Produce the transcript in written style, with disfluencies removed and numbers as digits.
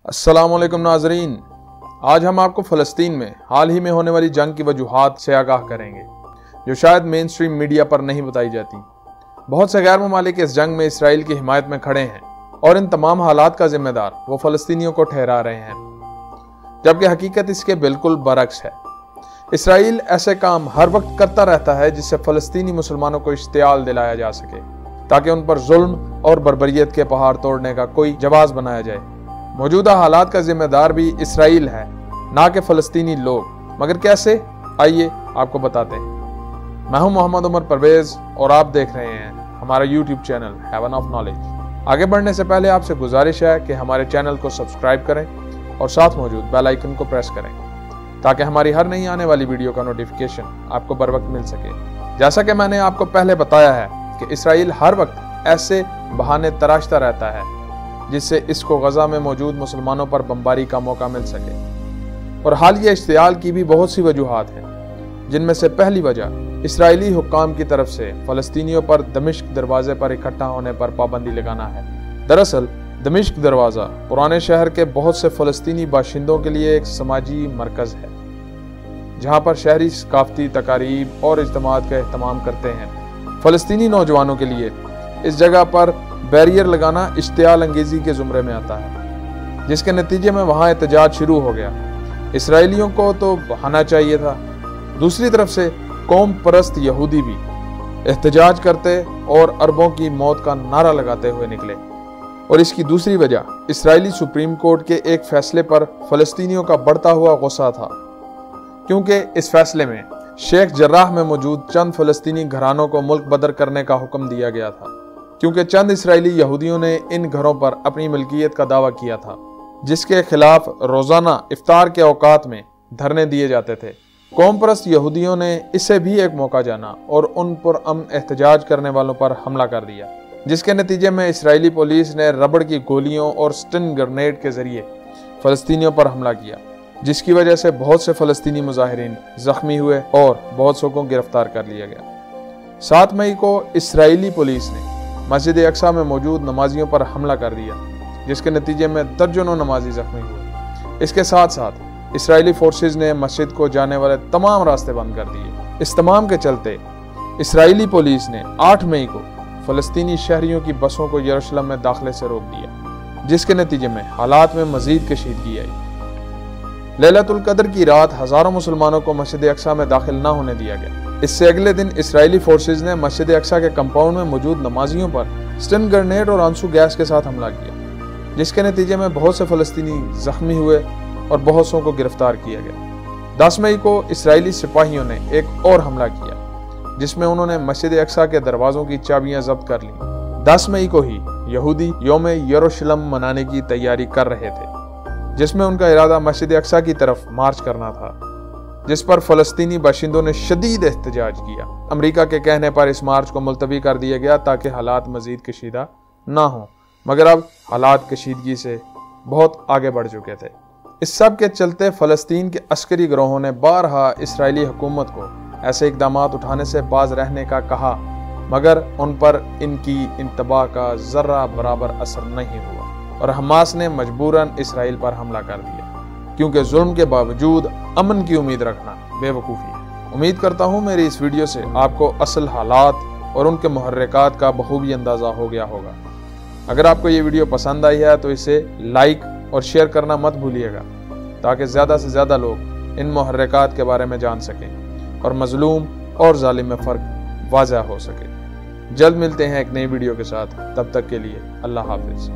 अस्सलाम वालेकुम नाजरीन, आज हम आपको फ़लस्तीन में हाल ही में होने वाली जंग की वजूहात से आगाह करेंगे जो शायद मेन स्ट्रीम मीडिया पर नहीं बताई जाती। बहुत से गैर ममालिक इस जंग में इसराइल की हिमायत में खड़े हैं और इन तमाम हालात का जिम्मेदार वो फ़लस्तीनियों को ठहरा रहे हैं, जबकि हकीकत इसके बिल्कुल बरक्स है। इसराइल ऐसे काम हर वक्त करता रहता है जिससे फ़लस्तीनी मुसलमानों को इश्तियाल दिलाया जा सके ताकि उन पर जुल्म और बर्बरियत के पहाड़ तोड़ने का कोई जवाब बनाया जाए। मौजूदा हालात का जिम्मेदार भी इसराइल है, ना कि फ़लस्तीनी लोग। मगर कैसे, आइए आपको बताते हैं। मैं हूं मोहम्मद उमर परवेज और आप देख रहे हैं हमारा YouTube channel heaven of knowledge. आगे बढ़ने से पहले आपसे गुजारिश है कि हमारे चैनल को सब्सक्राइब करें और साथ मौजूद बेल आइकन को प्रेस करें ताकि हमारी हर नई आने वाली वीडियो का नोटिफिकेशन आपको बर वक्त मिल सके। जैसा कि मैंने आपको पहले बताया है कि इसराइल हर वक्त ऐसे बहाने तराशता रहता है जिससे इसको गजा में मौजूद मुसलमानों पर बमबारी का मौका मिल सके। और हालिया इश्तियाल की भी बहुत सी वजूहात हैं, जिनमें से पहली वजह इसराइली हुक्काम की तरफ से फ़लस्तीनियों पर दमिश्क दरवाजे पर इकट्ठा होने पर पाबंदी लगाना है। दरअसल दमिश्क दरवाज़ा पुराने शहर के बहुत से फ़लस्तीनी बाशिंदों के लिए एक समाजी मरकज़ है, जहाँ पर शहरी सकाफती तकारीब और इज्तिमात का एहतमाम करते हैं। फ़लस्तीनी नौजवानों के लिए इस जगह पर बैरियर लगाना इश्तियाल अंगेजी के जुमरे में आता है, जिसके नतीजे में वहाँ एहतजाज शुरू हो गया। इसराइलियों को तो बहाना चाहिए था। दूसरी तरफ से कौम परस्त यहूदी भी एहतजाज करते और अरबों की मौत का नारा लगाते हुए निकले। और इसकी दूसरी वजह इसराइली सुप्रीम कोर्ट के एक फैसले पर फ़लस्तीनियों का बढ़ता हुआ गुस्सा था, क्योंकि इस फैसले में शेख जर्राह में मौजूद चंद फ़लस्तीनी घरानों को मुल्क बदर करने का हुक्म दिया गया था, क्योंकि चंद इसराइली यहूदियों ने इन घरों पर अपनी मिल्कियत का दावा किया था, जिसके खिलाफ रोजाना इफ्तार के औकात में धरने दिए जाते थे। कौम परस्त यहूदियों ने इसे भी एक मौका जाना और उन पर अमन एहतजाज करने वालों पर हमला कर दिया, जिसके नतीजे में इसराइली पुलिस ने रबड़ की गोलियों और स्टन ग्रेनेड के जरिए फ़लस्तीनियों पर हमला किया, जिसकी वजह से बहुत से फ़लस्तीनी मुजाहिरीन जख्मी हुए और बहुत सौ को गिरफ्तार कर लिया गया। 7 मई को इसराइली पुलिस ने मस्जिद अक्सा में मौजूद नमाजियों पर हमला कर दिया, जिसके नतीजे में दर्जनों नमाजी जख्मी हुए। इसके साथ साथ इसराइली फोर्सेज ने मस्जिद को जाने वाले तमाम रास्ते बंद कर दिए। इस तमाम के चलते इसराइली पुलिस ने 8 मई को फ़लस्तीनी शहरियों की बसों को यरूशलेम में दाखिले से रोक दिया, जिसके नतीजे में हालात में मजीद कशीदगी आई। लैलतुल कद्र की रात हज़ारों मुसलमानों को मस्जिद अक्सा में दाखिल न होने दिया गया। इससे अगले दिन इसराइली फोर्सेज ने मस्जिद अक्सा के कंपाउंड में मौजूद नमाजियों पर स्टन ग्रेनेड और आंसू गैस के साथ हमला किया, जिसके नतीजे में बहुत से फ़लस्तीनी जख्मी हुए और बहुत सौ को गिरफ्तार किया गया। 10 मई को इसराइली सिपाहियों ने एक और हमला किया, जिसमें उन्होंने मस्जिद अक्सा के दरवाज़ों की चाबियां जब्त कर लीं। 10 मई को ही यहूदी यौम यरूशलेम मनाने की तैयारी कर रहे थे, जिसमें उनका इरादा मस्जिद अक्सा की तरफ मार्च करना था, जिस पर फ़लस्तीनी बाशिंदों ने शदीद एहतजाज किया। अमेरिका के कहने पर इस मार्च को मुलतवी कर दिया गया ताकि हालात मजीद कशीदा ना हो, मगर अब हालात कशीदगी से बहुत आगे बढ़ चुके थे। इस सब के चलते फ़लस्तीन के अस्करी गिरोहों ने बारहा इसराइली हुकूमत को ऐसे इक़दामात उठाने से बाज रहने का कहा, मगर उन पर इनकी इंतबा का ज़र्रा बराबर असर नहीं हुआ और हमास ने मजबूरन इसराइल पर हमला कर दिया, क्योंकि जुल्म के बावजूद अमन की उम्मीद रखना बेवकूफ़ी है। उम्मीद करता हूँ मेरी इस वीडियो से आपको असल हालात और उनके मुहर्रिकात का बखूबी अंदाज़ा हो गया होगा। अगर आपको ये वीडियो पसंद आई है तो इसे लाइक और शेयर करना मत भूलिएगा, ताकि ज़्यादा से ज़्यादा लोग इन मुहर्रिकात के बारे में जान सकें और मजलूम और जालिम में फ़र्क वाज़ह हो सके। जल्द मिलते हैं एक नई वीडियो के साथ, तब तक के लिए अल्लाह हाफिज़।